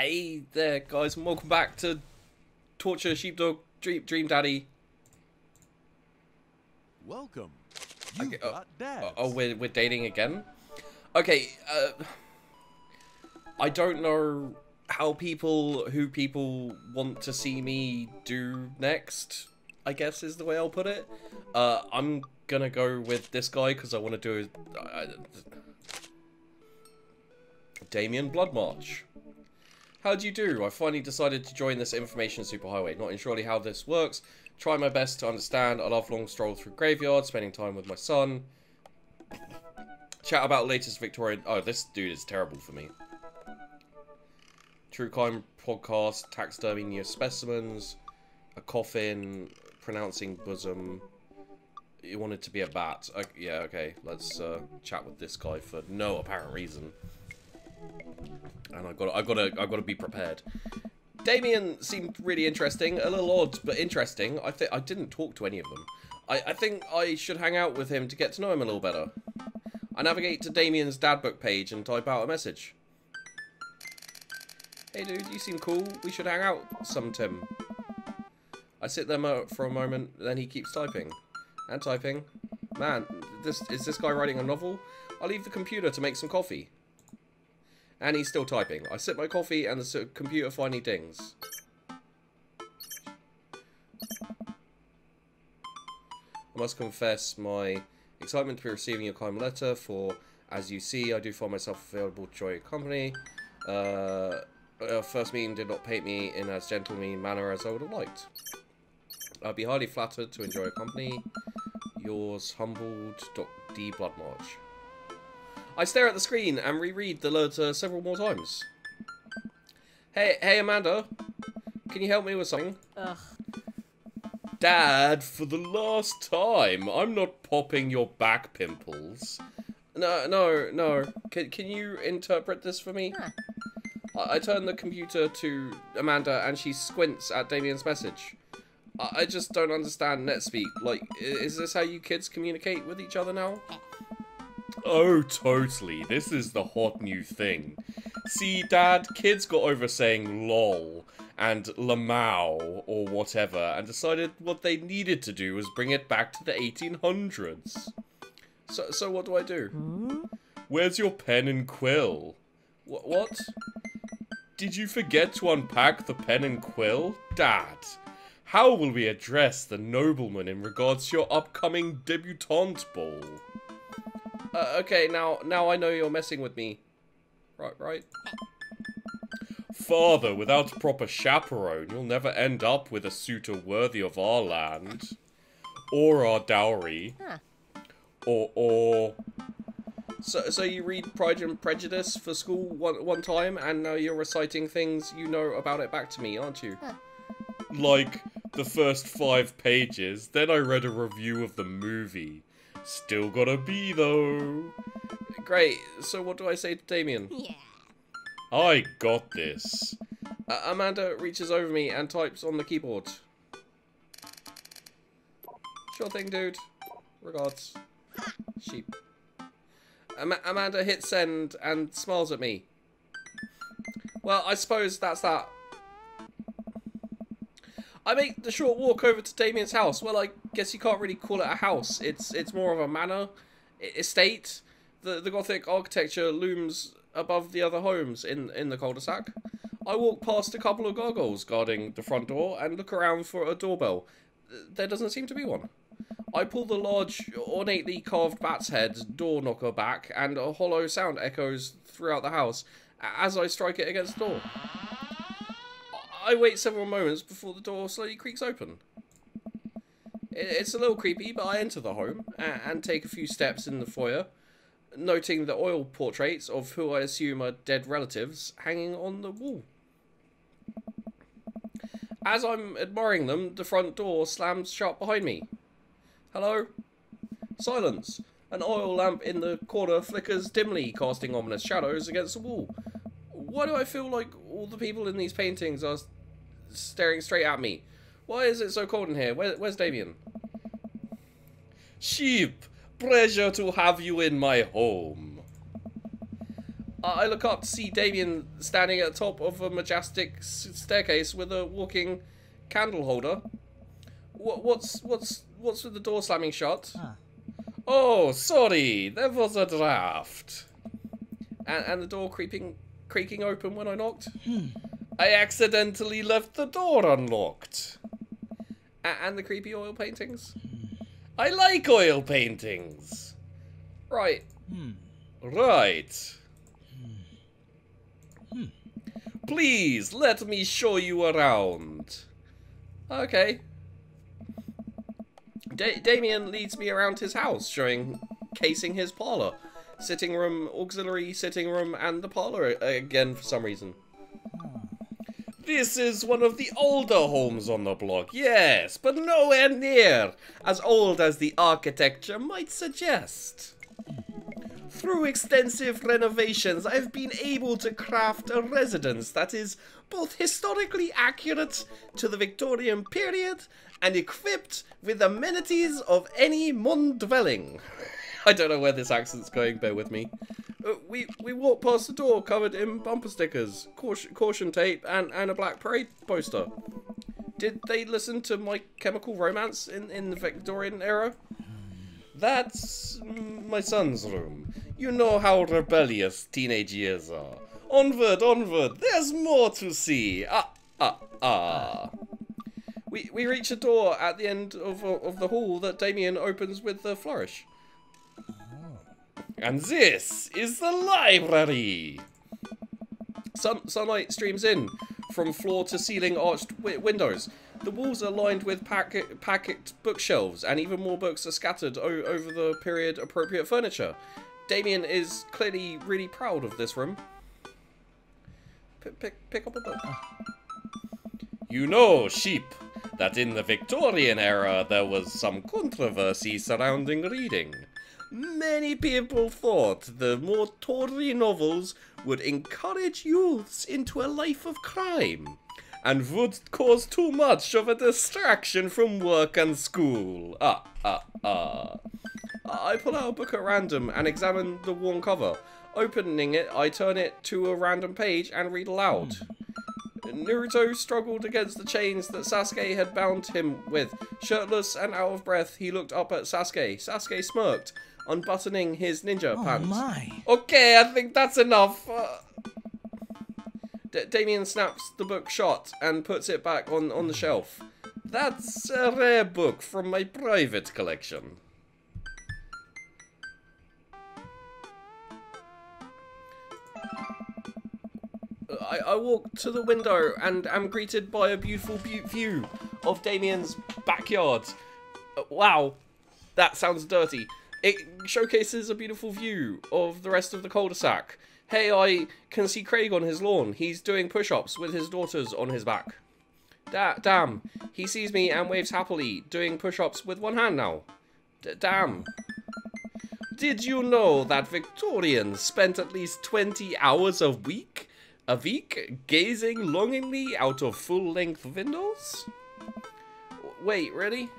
Hey there, guys, and welcome back to Torture Sheepdog Dream Daddy. Welcome. You've got dads. Oh, we're dating again. Okay. I don't know how who people want to see me do next, I guess is the way I'll put it. I'm gonna go with this guy because I want to do Damien Blood March. How do you do? I finally decided to join this information superhighway. Not surely how this works. Try my best to understand. I love long strolls through graveyards, spending time with my son. Chat about latest Victorian... Oh, this dude is terrible for me. True crime podcast, taxidermy new specimens, a coffin, pronouncing bosom. You wanted to be a bat. Yeah, okay. Let's chat with this guy for no apparent reason. And I gotta be prepared. Damien seemed really interesting, a little odd, but interesting. I didn't talk to any of them. I think I should hang out with him to get to know him a little better. I navigate to Damien's dadbook page and type out a message. Hey dude, you seem cool. We should hang out some, Tim. I sit there for a moment, then he keeps typing. And typing. Man, is this guy writing a novel? I'll leave the computer to make some coffee. And he's still typing. I sip my coffee and the computer finally dings. I must confess my excitement to be receiving your kind letter, for as you see, I do find myself available to join your company. Our first meeting did not paint me in as gentlemanly manner as I would have liked. I'd be highly flattered to enjoy your company. Yours humbled, D. Bloodmarch. I stare at the screen and reread the letter several more times. Hey Amanda, can you help me with something? Ugh. Dad, for the last time, I'm not popping your back pimples. No. Can you interpret this for me? Huh. I turn the computer to Amanda and she squints at Damien's message. I just don't understand NetSpeak. Like, is this how you kids communicate with each other now? Oh, totally. This is the hot new thing. See, Dad, kids got over saying lol and lamau or whatever and decided what they needed to do was bring it back to the 1800s. So what do I do? Hmm? Where's your pen and quill? What? Did you forget to unpack the pen and quill? Dad, how will we address the nobleman in regards to your upcoming debutante ball? Okay, now I know you're messing with me. Right? Father, without a proper chaperone, you'll never end up with a suitor worthy of our land. Or our dowry. Huh. Or... So you read Pride and Prejudice for school one time, and now you're reciting things you know about it back to me, aren't you? Huh. Like, the first 5 pages, then I read a review of the movie. Still gotta be, though. Great, so what do I say to Damien? Yeah. I got this. Amanda reaches over me and types on the keyboard. Sure thing, dude. Regards. Sheep. Amanda hits send and smiles at me. Well, I suppose that's that. I make the short walk over to Damien's house. Well, I guess you can't really call it a house. It's more of a manor, estate. The Gothic architecture looms above the other homes in the cul-de-sac. I walk past a couple of gargoyles guarding the front door and look around for a doorbell. There doesn't seem to be one. I pull the large, ornately carved bat's head door knocker back, and a hollow sound echoes throughout the house as I strike it against the door. I wait several moments before the door slowly creaks open. It's a little creepy, but I enter the home and take a few steps in the foyer, noting the oil portraits of who I assume are dead relatives hanging on the wall. As I'm admiring them, the front door slams shut behind me. Hello? Silence. An oil lamp in the corner flickers dimly, casting ominous shadows against the wall. Why do I feel like all the people in these paintings are staring straight at me? Why is it so cold in here? Where's Damien? Sheep, pleasure to have you in my home. I look up to see Damien standing at the top of a majestic staircase with a walking candle holder. What's with the door slamming shut? Oh, sorry, there was a draft. And the door creaking open when I knocked. I accidentally left the door unlocked. And the creepy oil paintings. I like oil paintings. Right. Right. Please, let me show you around. Okay. Damien leads me around his house, casing his parlour. Sitting room, auxiliary sitting room, and the parlour again for some reason. This is one of the older homes on the block, yes, but nowhere near as old as the architecture might suggest. Through extensive renovations, I've been able to craft a residence that is both historically accurate to the Victorian period and equipped with amenities of any modern dwelling. I don't know where this accent's going, bear with me. We walk past the door covered in bumper stickers, caution tape, and a black parade poster. Did they listen to My Chemical Romance in the Victorian era? That's my son's room. You know how rebellious teenage years are. Onward, onward, there's more to see. We reach a door at the end of the hall that Damien opens with a flourish. And this is the library! Sunlight streams in from floor to ceiling arched windows. The walls are lined with packed bookshelves, and even more books are scattered over the period appropriate furniture. Damien is clearly really proud of this room. Pick up a book. You know, Sheep, that in the Victorian era there was some controversy surrounding reading. Many people thought the more Tory novels would encourage youths into a life of crime and would cause too much of a distraction from work and school. I pull out a book at random and examine the worn cover. Opening it, I turn it to a random page and read aloud. Naruto struggled against the chains that Sasuke had bound him with. Shirtless and out of breath, he looked up at Sasuke. Sasuke smirked, unbuttoning his ninja pants. My. Okay, I think that's enough. Damien snaps the book shut and puts it back on the shelf. That's a rare book from my private collection. I walk to the window and am greeted by a beautiful view of Damien's backyard. Wow, that sounds dirty. It showcases a beautiful view of the rest of the cul-de-sac. Hey, I can see Craig on his lawn. He's doing push-ups with his daughters on his back. Damn, he sees me and waves happily, doing push-ups with one hand now. Damn. Did you know that Victorians spent at least 20 hours a week gazing longingly out of full-length windows? Wait, really?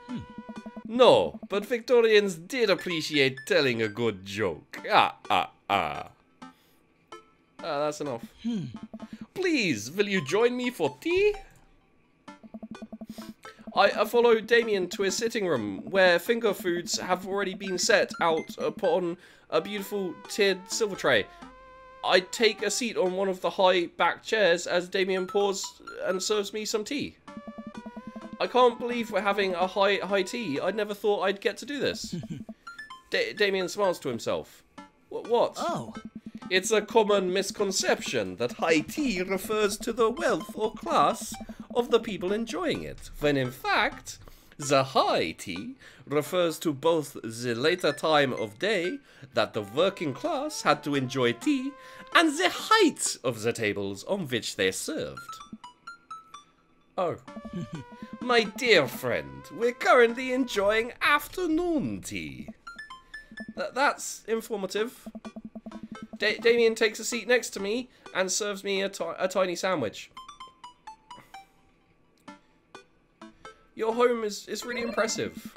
No, but Victorians did appreciate telling a good joke. That's enough. Please, will you join me for tea? I follow Damien to his sitting room, where finger foods have already been set out upon a beautiful tiered silver tray. I take a seat on one of the high back chairs as Damien pours and serves me some tea. I can't believe we're having a high tea. I never thought I'd get to do this. Damien smiles to himself. What? Oh. It's a common misconception that high tea refers to the wealth or class of the people enjoying it, when in fact, the high tea refers to both the later time of day that the working class had to enjoy tea and the height of the tables on which they served. Oh. My dear friend, we're currently enjoying afternoon tea. That's informative. Damien takes a seat next to me and serves me a tiny sandwich. Your home is really impressive.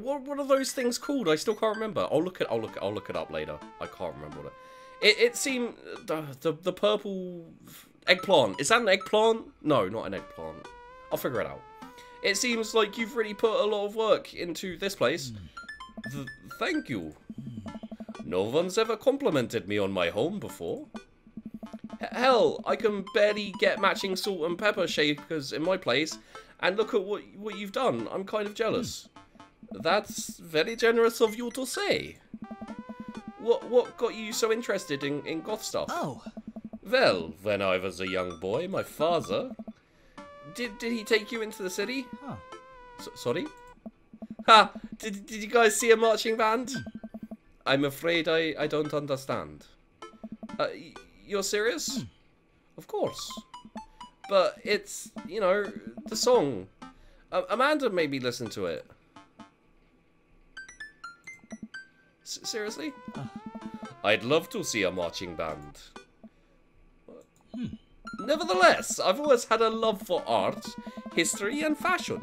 What are those things called? I still can't remember. I'll look it up later. I can't remember what it seemed the purple eggplant. Is that an eggplant? No, not an eggplant. I'll figure it out. It seems like you've really put a lot of work into this place. Thank you. No one's ever complimented me on my home before. Hell, I can barely get matching salt and pepper shakers in my place, and look at what you've done. I'm kind of jealous. That's very generous of you to say. What got you so interested in goth stuff? Oh. Well, when I was a young boy, my father... Did he take you into the city? Huh. Sorry? Ha! Did you guys see a marching band? I'm afraid I don't understand. You're serious? Of course. But it's, you know, the song. Amanda made me listen to it. Seriously? I'd love to see a marching band. Nevertheless, I've always had a love for art, history, and fashion.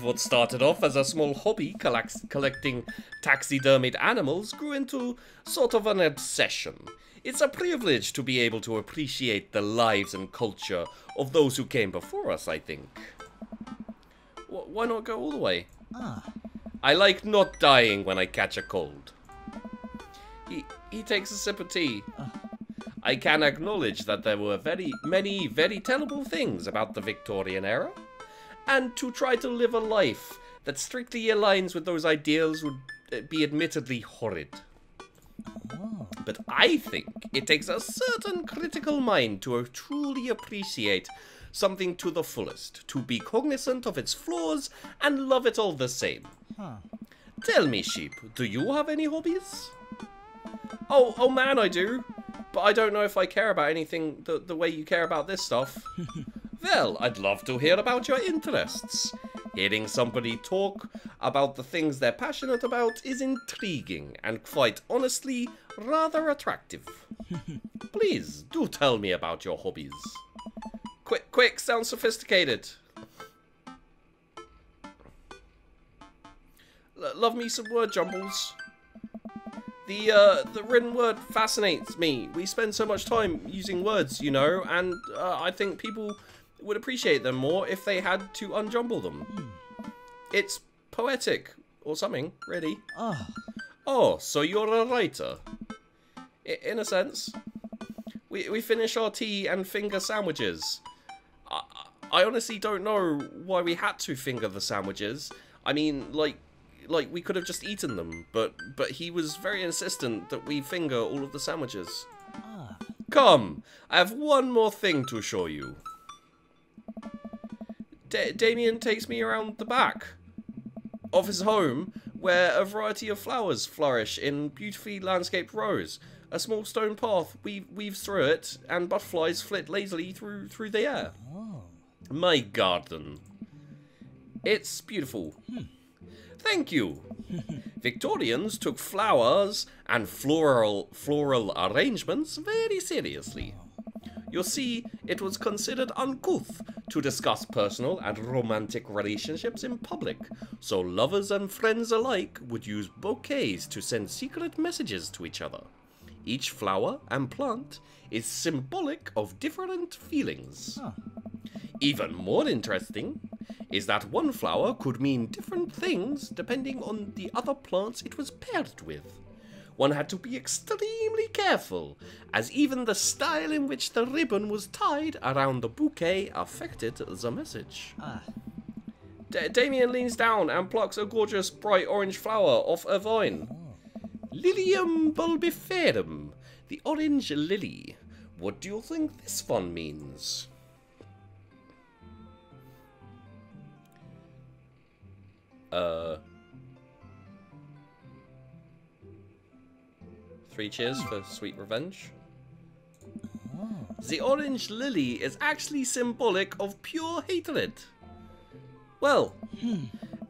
What started off as a small hobby collecting taxidermied animals grew into sort of an obsession. It's a privilege to be able to appreciate the lives and culture of those who came before us, I think. Why not go all the way? I like not dying when I catch a cold. He takes a sip of tea. I can acknowledge that there were many very terrible things about the Victorian era, and to try to live a life that strictly aligns with those ideals would be admittedly horrid. But I think it takes a certain critical mind to truly appreciate something to the fullest, to be cognizant of its flaws and love it all the same. Tell me, Sheep, do you have any hobbies? Oh man, I do. But I don't know if I care about anything the way you care about this stuff. Well, I'd love to hear about your interests. Hearing somebody talk about the things they're passionate about is intriguing and, quite honestly, rather attractive. Please, do tell me about your hobbies. Quick, sounds sophisticated. Love me some word jumbles. The written word fascinates me. We spend so much time using words, you know, and I think people would appreciate them more if they had to unjumble them. It's poetic, or something, really. Oh, so you're a writer? In a sense. We finish our tea and finger sandwiches. I honestly don't know why we had to finger the sandwiches. I mean, like we could have just eaten them, but he was very insistent that we finger all of the sandwiches. Come, I have one more thing to show you. Damien takes me around the back of his home, where a variety of flowers flourish in beautifully landscaped rows. A small stone path weaves through it, and butterflies flit lazily through the air. My garden. It's beautiful. Thank you. Victorians took flowers and floral arrangements very seriously. You see, it was considered uncouth to discuss personal and romantic relationships in public, so lovers and friends alike would use bouquets to send secret messages to each other. Each flower and plant is symbolic of different feelings. Even more interesting is that one flower could mean different things depending on the other plants it was paired with. One had to be extremely careful, as even the style in which the ribbon was tied around the bouquet affected the message. Damien leans down and plucks a gorgeous bright orange flower off a vine. Lilium bulbiferum, the orange lily. What do you think this one means? Three cheers for sweet revenge. The orange lily is actually symbolic of pure hatred. Well,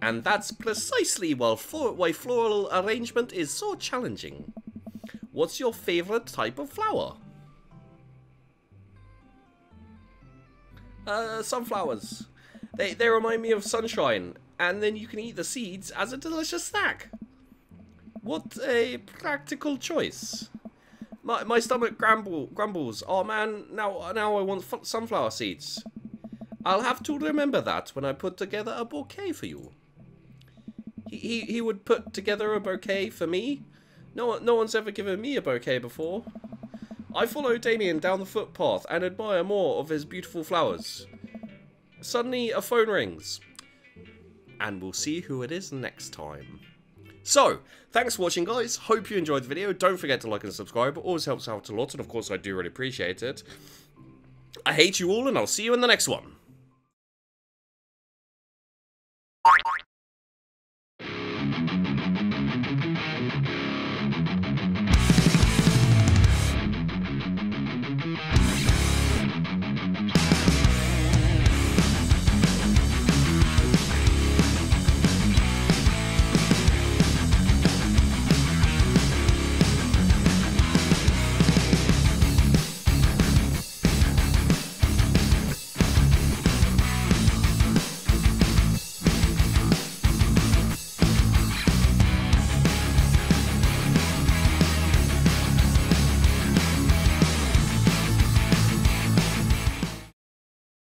and that's precisely why floral arrangement is so challenging. What's your favorite type of flower? Sunflowers. They remind me of sunshine and then you can eat the seeds as a delicious snack. What a practical choice. My stomach grumbles. Oh man, now I want sunflower seeds. I'll have to remember that when I put together a bouquet for you. He would put together a bouquet for me? No one's ever given me a bouquet before. I follow Damien down the footpath and admire more of his beautiful flowers. Suddenly a phone rings. And we'll see who it is next time. So, thanks for watching, guys. Hope you enjoyed the video. Don't forget to like and subscribe. It always helps out a lot, and of course I do really appreciate it. I hate you all, and I'll see you in the next one.